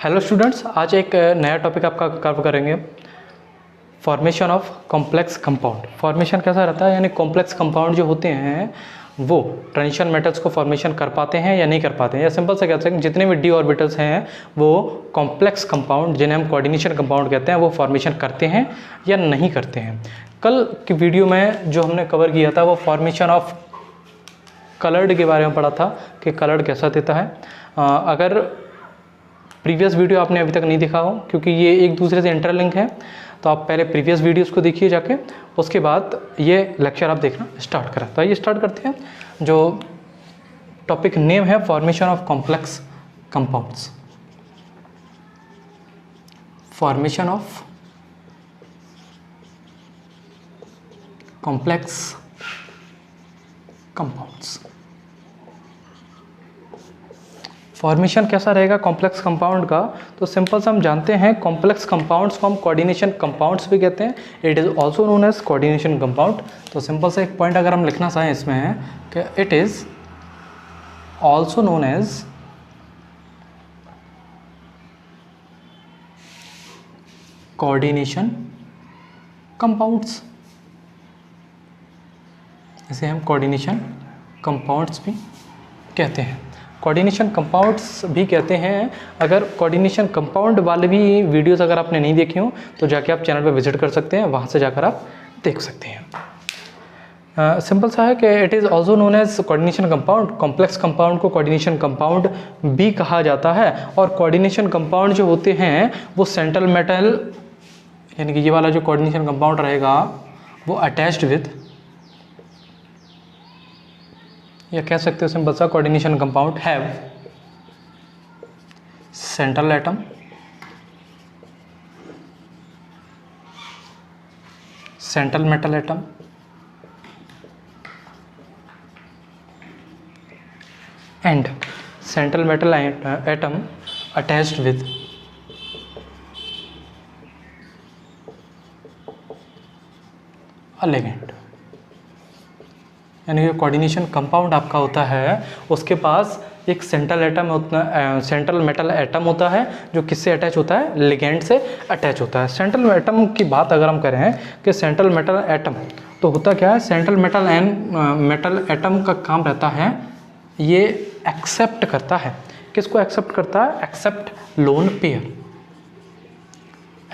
Hello students, आज एक नया टॉपिक आपका कवर करेंगे। Formation of complex compound. Formation कैसा रहता है, यानी कॉम्प्लेक्स कंपाउंड जो होते हैं वो ट्रांजिशन मेटल्स को फॉर्मेशन कर पाते हैं या नहीं कर पाते हैं। या सिंपल से कहते हैं जितने भी डी ऑर्बिटल्स हैं वो कॉम्प्लेक्स कंपाउंड, जिन्हें हम कोऑर्डिनेशन कंपाउंड कहते हैं, वो फॉर्मेशन करते हैं या नहीं करते हैं। कल की वीडियो में जो हमने कवर किया था वो फॉर्मेशन ऑफ कलर्ड के बारे में पढ़ा था कि कलर्ड कैसा देता है। अगर प्रीवियस वीडियो आपने अभी तक नहीं देखा हो, क्योंकि ये एक दूसरे से इंटरलिंक है, तो आप पहले प्रीवियस वीडियोस को देखिए जाके, उसके बाद ये लेक्चर आप देखना स्टार्ट करें। तो आइए स्टार्ट करते हैं। जो टॉपिक नेम है formation of complex compounds. Formation of complex compounds. Formation कैसा रहेगा कॉम्प्लेक्स कंपाउंड का, तो सिंपल से हम जानते हैं कॉम्प्लेक्स कंपाउंड्स को हम कोऑर्डिनेशन कंपाउंड्स भी कहते हैं। It is also known as coordination compound. तो सिंपल से एक पॉइंट अगर हम लिखना चाहें इसमें है कि it is also known as coordination compounds. इसे हम कोऑर्डिनेशन कंपाउंड्स भी कहते हैं, कोऑर्डिनेशन कंपाउंड्स भी कहते हैं। अगर कोऑर्डिनेशन कंपाउंड वाले भी वीडियोस अगर आपने नहीं देखे हो तो जाके आप चैनल पर विजिट कर सकते हैं, वहाँ से जाकर आप देख सकते हैं। सिंपल सा है कि it is also known as coordination compound. Complex compound को कोऑर्डिनेशन कंपाउंड भी कहा जाता है। और कोऑर्डिनेशन कंपाउंड जो होते हैं वो सेंट्रल मेटल, यानी कि ये वाला जो कोऑर्डिनेशन कंपाउंड रहेगा वो अटैच्ड विद, या कह सकते हो सिंपल सा coordination compound have central atom, central metal atom and central metal atom attached with a ligand. यानी कि कोऑर्डिनेशन कंपाउंड आपका होता है, उसके पास एक सेंट्रल एटम होता, सेंट्रल मेटल एटम होता है जो किससे अटैच होता है, लिगेंड से अटैच होता है। सेंट्रल एटम की बात अगर हम करें कि सेंट्रल मेटल एटम तो होता क्या है, सेंट्रल मेटल एटम का काम रहता है ये एक्सेप्ट करता है, किसको एक्सेप्ट करता है, accept lone pair,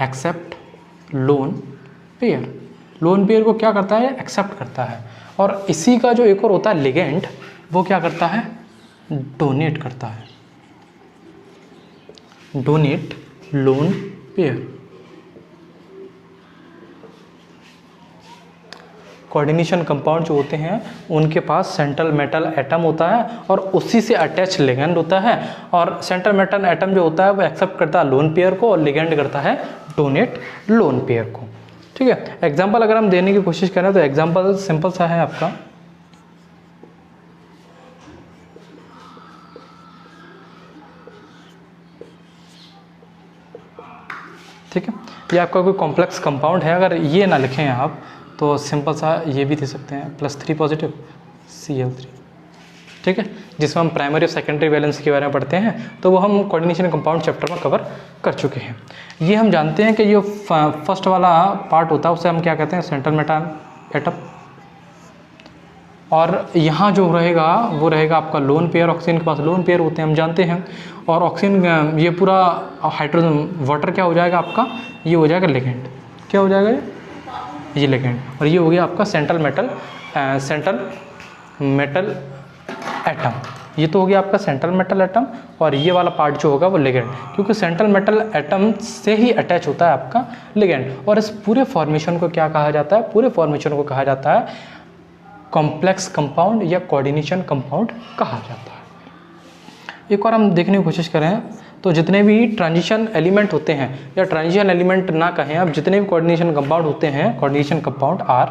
accept lone pair. Lone pair को क्या करता है, एक्सेप्ट करता है। और इसी का जो एक और होता है लिगेंड, वो क्या करता है, डोनेट करता है, donate lone pair. Coordination compound जो होते हैं उनके पास सेंट्रल मेटल एटम होता है और उसी से अटैच लिगेंड होता है। और सेंट्रल मेटल एटम जो होता है वो एक्सेप्ट करता है लोन पेयर को और लिगेंड करता है डोनेट लोन पेयर को। ठीक है। एग्जाम्पल अगर हम देने की कोशिश करें तो एग्जाम्पल सिंपल सा है आपका, ठीक है। ये आपका कोई कॉम्प्लेक्स कंपाउंड है, अगर ये ना लिखें आप तो सिंपल सा ये भी दे सकते हैं +3 पॉजिटिव Cl3, ठीक है, जिसमें हम प्राइमरी और सेकेंडरी वैलेंस के बारे में पढ़ते हैं, तो वो हम कोऑर्डिनेशन कंपाउंड चैप्टर में कवर कर चुके हैं। ये हम जानते हैं कि ये फर्स्ट वाला पार्ट होता है उसे हम क्या कहते हैं, सेंट्रल मेटल एटम। और यहाँ जो रहेगा वो रहेगा आपका लोन पेयर। ऑक्सीजन के पास लोन पेयर होते हैं, हम जानते हैं। और ऑक्सीजन ये पूरा हाइड्रोजन वाटर क्या हो जाएगा आपका, ये हो जाएगा लिगेंड। क्या हो जाएगा ये लिगेंड। और ये हो गया आपका सेंट्रल मेटल एटम। ये तो हो गया आपका सेंट्रल मेटल एटम। और ये वाला पार्ट जो होगा वो लिगेंड, क्योंकि सेंट्रल मेटल एटम से ही अटैच होता है आपका लिगेंड। और इस पूरे फॉर्मेशन को क्या कहा जाता है, पूरे फॉर्मेशन को कहा जाता है कॉम्प्लेक्स कंपाउंड या कोऑर्डिनेशन कंपाउंड कहा जाता है। एक और हम देखने की कोशिश करें तो जितने भी ट्रांजिशन एलिमेंट होते हैं, या ट्रांजिशन एलिमेंट ना कहें अब, जितने भी कोऑर्डिनेशन कंपाउंड होते हैं, coordination compound are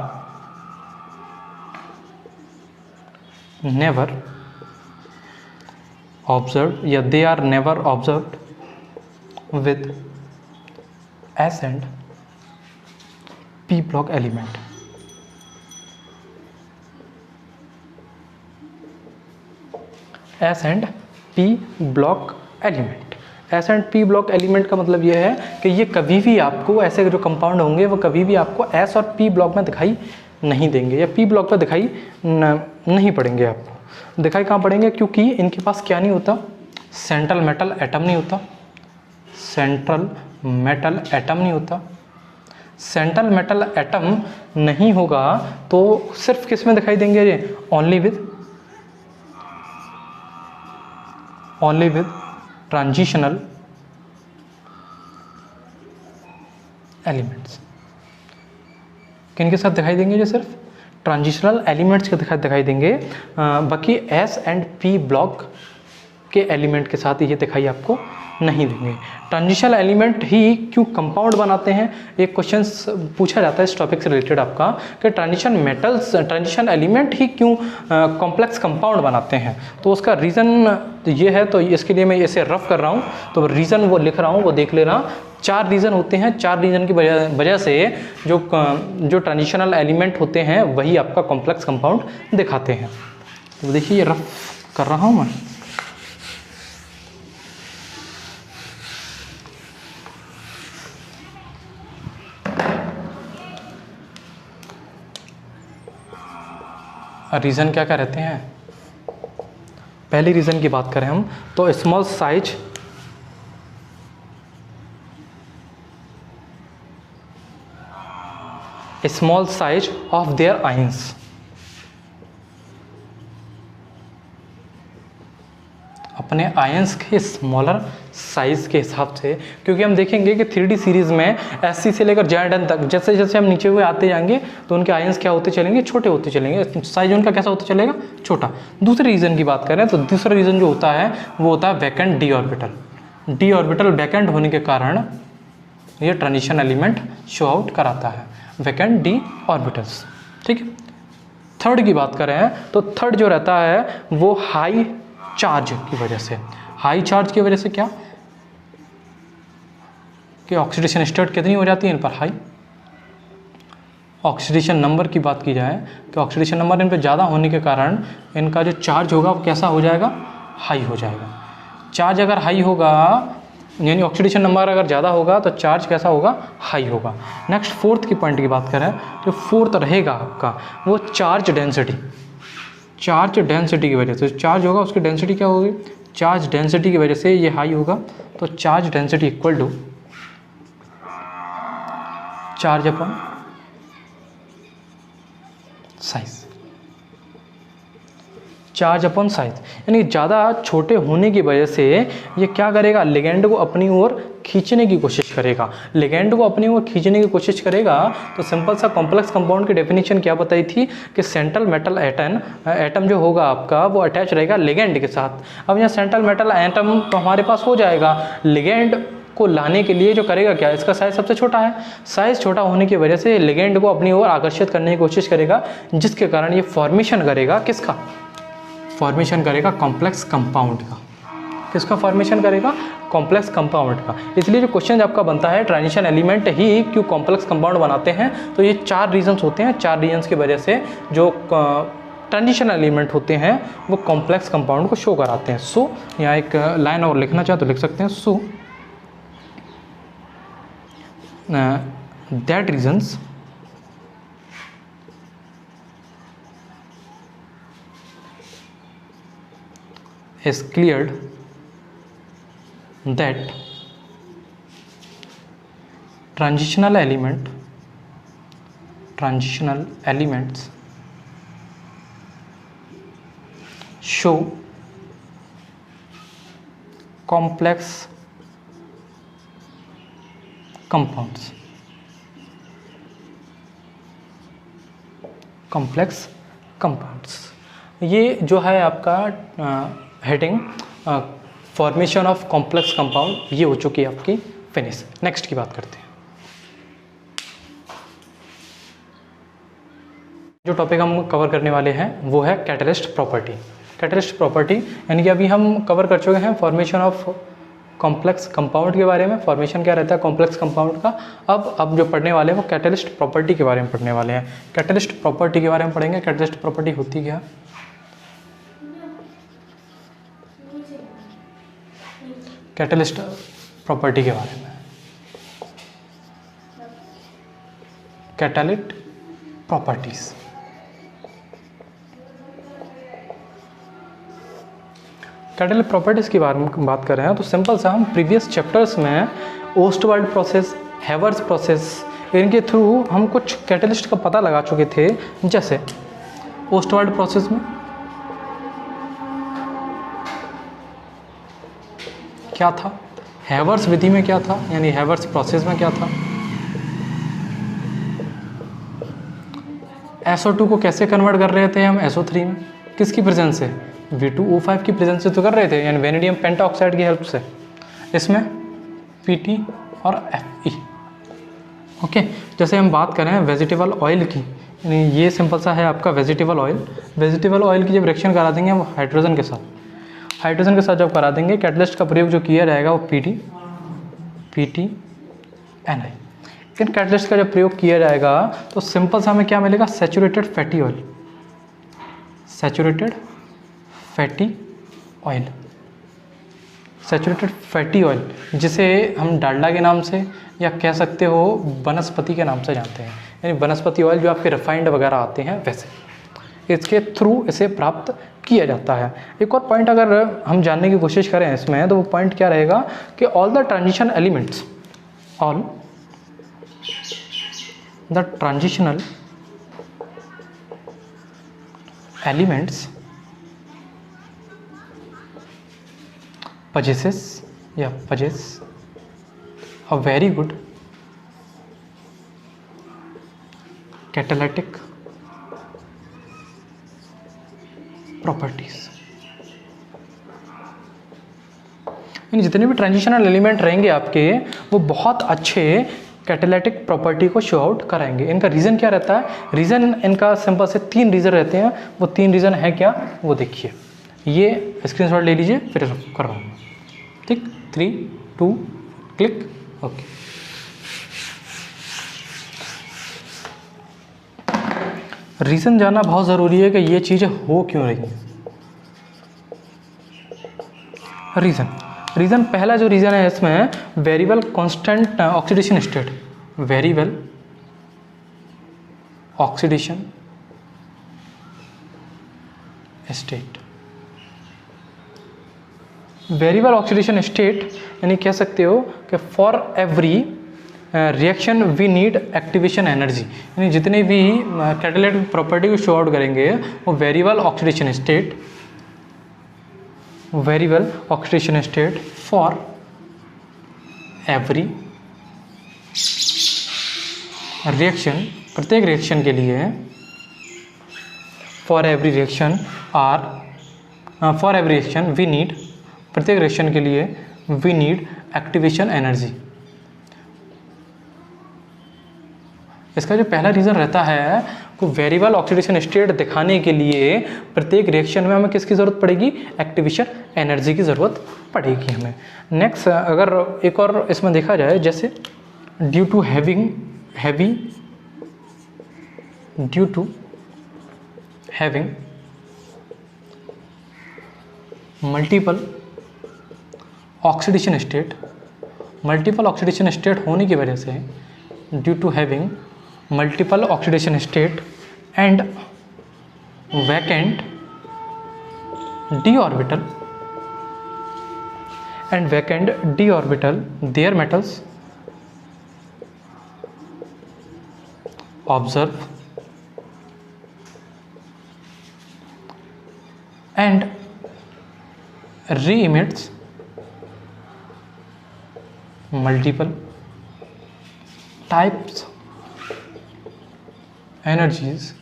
never observe, या they are never observe with S and P block element. S and P block element. S and P block element का मतलब ये है कि ये कभी भी आपको ऐसे जो कंपाउंड होंगे वो कभी भी आपको एस और पी ब्लॉक में दिखाई नहीं देंगे या पी ब्लॉक पर दिखाई नहीं पड़ेंगे। आपको दिखाई कहाँ पड़ेंगे? क्योंकि इनके पास क्या नहीं होता, सेंट्रल मेटल एटम नहीं होता, सेंट्रल मेटल एटम नहीं होता। सेंट्रल मेटल एटम नहीं होगा तो सिर्फ किस में दिखाई देंगे ये? Only with transitional elements. किन के साथ दिखाई देंगे? जो सिर्फ ट्रांजिशनल एलिमेंट्स के साथ दिखाई देंगे। बाकी एस एंड पी ब्लॉक के एलिमेंट के साथ ये दिखाई आपको नहीं देंगे। ट्रांजिशनल एलिमेंट ही क्यों कंपाउंड बनाते हैं? एक क्वेश्चन पूछा जाता है इस टॉपिक से रिलेटेड आपका कि ट्रांजिशन एलिमेंट ही क्यों कॉम्प्लेक्स कंपाउंड बनाते हैं। तो उसका रीज़न ये है, तो इसके लिए मैं इसे रफ कर रहा हूँ, तो रीज़न वो लिख रहा हूँ, वो देख लेना। 4 रीज़न होते हैं। 4 रीज़न की वजह से जो ट्रांजिशनल एलिमेंट होते हैं वही आपका कॉम्प्लेक्स कंपाउंड दिखाते हैं। तो देखिए ये रफ कर रहा हूँ मैं। रीज़न क्या क्या रहते हैं? पहली रीज़न की बात करें हम तो small size of their ions. अपने आयंस के स्मॉलर साइज के हिसाब से, क्योंकि हम देखेंगे कि 3D सीरीज़ में SC से लेकर JN तक जैसे जैसे हम नीचे हुए आते जाएंगे तो उनके आयंस क्या होते चलेंगे? छोटे होते चलेंगे, साइज उनका कैसा होता चलेगा? छोटा। दूसरे रीज़न की बात करें तो दूसरा रीज़न जो होता है वो होता है vacant D orbital. D orbital vacant होने के कारण ये ट्रांजिशन एलिमेंट शो आउट कराता है, वैकेंट डी ऑर्बिटल्स। ठीक है। थर्ड की बात करें तो थर्ड जो रहता है वो हाई चार्ज की वजह से। हाई चार्ज की वजह से क्या कि ऑक्सीडेशन स्टेट कितनी हो जाती है इन पर? हाई। ऑक्सीडेशन नंबर की बात की जाए कि ऑक्सीडेशन नंबर इन पर ज़्यादा होने के कारण इनका जो चार्ज होगा वो कैसा हो जाएगा? हाई हो जाएगा। चार्ज अगर हाई होगा यानी ऑक्सीडेशन नंबर अगर ज़्यादा होगा तो चार्ज कैसा होगा? हाई होगा। नेक्स्ट फोर्थ की पॉइंट की बात करें तो फोर्थ रहेगा आपका वो चार्ज डेंसिटी। चार्ज डेंसिटी की वजह से चार्ज होगा, उसकी डेंसिटी क्या होगी? चार्ज डेंसिटी की वजह से ये हाई होगा, तो charge density equal to charge upon size. Charge upon size यानी ज़्यादा छोटे होने की वजह से ये क्या करेगा? लिगेंड को अपनी ओर खींचने की कोशिश करेगा। लिगेंड को अपनी ओर खींचने की कोशिश करेगा तो सिंपल सा कॉम्प्लेक्स कंपाउंड की डेफिनेशन क्या बताई थी कि सेंट्रल मेटल एटम जो होगा आपका वो अटैच रहेगा लिगेंड के साथ। अब यहाँ सेंट्रल मेटल एटम तो हमारे पास हो जाएगा, लिगेंड को लाने के लिए जो करेगा क्या? इसका साइज सबसे छोटा है। साइज छोटा होने की वजह से लिगेंड को अपनी ओर आकर्षित करने की कोशिश करेगा, जिसके कारण ये फॉर्मेशन करेगा किसका? फॉर्मेशन करेगा कॉम्प्लेक्स कंपाउंड का। किसका फॉर्मेशन करेगा? कॉम्प्लेक्स कंपाउंड का। इसलिए जो क्वेश्चन आपका बनता है ट्रांजिशन एलिमेंट ही क्यों कॉम्प्लेक्स कंपाउंड बनाते हैं, तो ये 4 रीजंस होते हैं। 4 रीजंस की वजह से जो ट्रांजिशन एलिमेंट होते हैं वो कॉम्प्लेक्स कंपाउंड को शो कराते हैं। सो यहाँ एक लाइन और लिखना चाहे तो लिख सकते हैं, so that reasons is cleared that transitional elements show complex compounds। Complex compounds ये जो है आपका heading formation of complex compound ये हो चुकी है आपकी फिनिश। नेक्स्ट की बात करते हैं। जो टॉपिक हम कवर करने वाले हैं वो है कैटलिस्ट प्रॉपर्टी। कैटलिस्ट प्रॉपर्टी यानी कि अभी हम कवर कर चुके हैं फॉर्मेशन ऑफ कॉम्प्लेक्स कंपाउंड के बारे में, फॉर्मेशन क्या रहता है कॉम्प्लेक्स कंपाउंड का। अब जो पढ़ने वाले हैं वो कैटलिस्ट प्रॉपर्टी के बारे में पढ़ने वाले हैं। कैटलिस्ट प्रॉपर्टी के बारे में पढ़ेंगे। कैटलिस्ट प्रॉपर्टी होती क्या? कैटलिस्ट प्रॉपर्टी के बारे में। कैटालिट प्रॉपर्टीज, कैटालिट प्रॉपर्टीज के बारे में बात कर रहे हैं तो सिंपल सा हम प्रीवियस चैप्टर्स में ओस्टवाल्ड प्रोसेस, हैवर्स प्रोसेस, इनके थ्रू हम कुछ कैटलिस्ट का पता लगा चुके थे। जैसे ओस्टवाल्ड प्रोसेस में क्या था, हैवर्स विधि में क्या था, यानी हैवर्स प्रोसेस में क्या था, SO2 को कैसे कन्वर्ट कर रहे थे हम SO3 में, किसकी प्रेजेंस से, V2O5 की प्रेजेंस से तो कर रहे थे, यानी वेनेडियम पेंटाऑक्साइड की हेल्प से। इसमें PT और Fe। ओके, जैसे हम बात करें वेजिटेबल ऑयल की, यानी ये सिंपल सा है आपका वेजिटेबल ऑयल। वेजिटेबल ऑयल की जब रिएक्शन करा देंगे हम हाइड्रोजन के साथ जब करा देंगे, कैटलिस्ट का प्रयोग जो किया जाएगा वो PT NI। इन कैटलिस्ट का जब प्रयोग किया जाएगा तो सिंपल सा हमें क्या मिलेगा, saturated fatty oil. Saturated fatty oil जिसे हम डालडा के नाम से या कह सकते हो वनस्पति के नाम से जानते हैं, यानी वनस्पति ऑयल जो आपके रिफाइंड वगैरह आते हैं वैसे, इसके थ्रू इसे प्राप्त किया जाता है। एक और पॉइंट अगर हम जानने की कोशिश करें इसमें तो वो पॉइंट क्या रहेगा कि all the transitional elements possesses a very good catalytic properties। यानी जितने भी ट्रांजिशनल एलिमेंट रहेंगे आपके वो बहुत अच्छे कैटालिटिक प्रॉपर्टी को शो आउट कराएंगे। इनका रीज़न क्या रहता है, रीज़न इनका सिंपल से 3 रीज़न रहते हैं। वो 3 रीज़न है क्या, वो देखिए, ये स्क्रीनशॉट ले लीजिए फिर कर रहा हूँ, ठीक। 3, 2 क्लिक, ओके। रीज़न जानना बहुत ज़रूरी है कि ये चीज़ें हो क्यों रही हैं। रीज़न पहला जो रीज़न है इसमें variable constant oxidation state, variable oxidation state यानी कह सकते हो कि for every reaction we need activation energy, यानी जितने भी कैटालिटिक प्रॉपर्टी को शो आउट करेंगे वो variable oxidation state for every reaction, प्रत्येक रिएक्शन के लिए, for every reaction we need, प्रत्येक रिएक्शन के लिए वी नीड एक्टिवेशन एनर्जी। इसका जो पहला रीज़न रहता है वो वेरिएबल ऑक्सीडेशन स्टेट दिखाने के लिए प्रत्येक रिएक्शन में हमें किसकी ज़रूरत पड़ेगी, एक्टिवेशन एनर्जी की ज़रूरत पड़ेगी हमें। नेक्स्ट अगर एक और इसमें देखा जाए, जैसे due to having multiple oxidation state होने की वजह से, due to having multiple oxidation state and vacant d orbital their metals observe and re-emits multiple types energies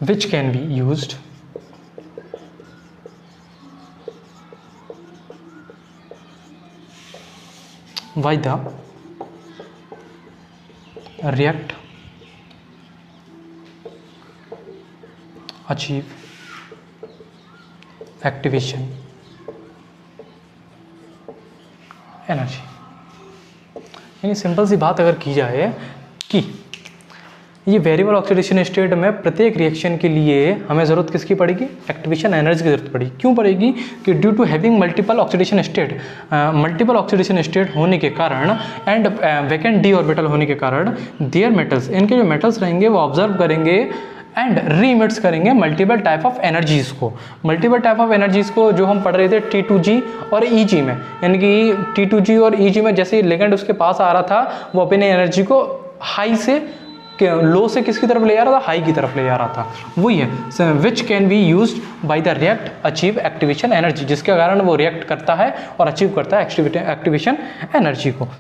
which can be used by the react achieve activation energy. यानी simple सी बात अगर की जाए कि ये वेरिएबल ऑक्सीडेशन स्टेट में प्रत्येक reaction के लिए हमें ज़रूरत किसकी पड़ेगी, एक्टिवेशन एनर्जी की जरूरत पड़ेगी। क्यों पड़ेगी कि due to having multiple oxidation state, multiple oxidation state होने के कारण एंड वैकेंट डी ऑर्बिटल होने के कारण देयर मेटल्स, इनके जो मेटल्स रहेंगे वो ऑब्जर्व करेंगे एंड रीमिट्स करेंगे मल्टीपल टाइप ऑफ एनर्जीज़ को। मल्टीपल टाइप ऑफ एनर्जीज़ को जो हम पढ़ रहे थे T2G और EG में, यानी कि T2G और EG में जैसे लिगेंड उसके पास आ रहा था वो अपने एनर्जी को हाई से लो से किसकी तरफ ले जा रहा था, हाई की तरफ ले जा रहा था। वही है which can be used by the react achieve activation energy, जिसके कारण वो रिएक्ट करता है और अचीव करता है एक्टिवेशन एनर्जी को।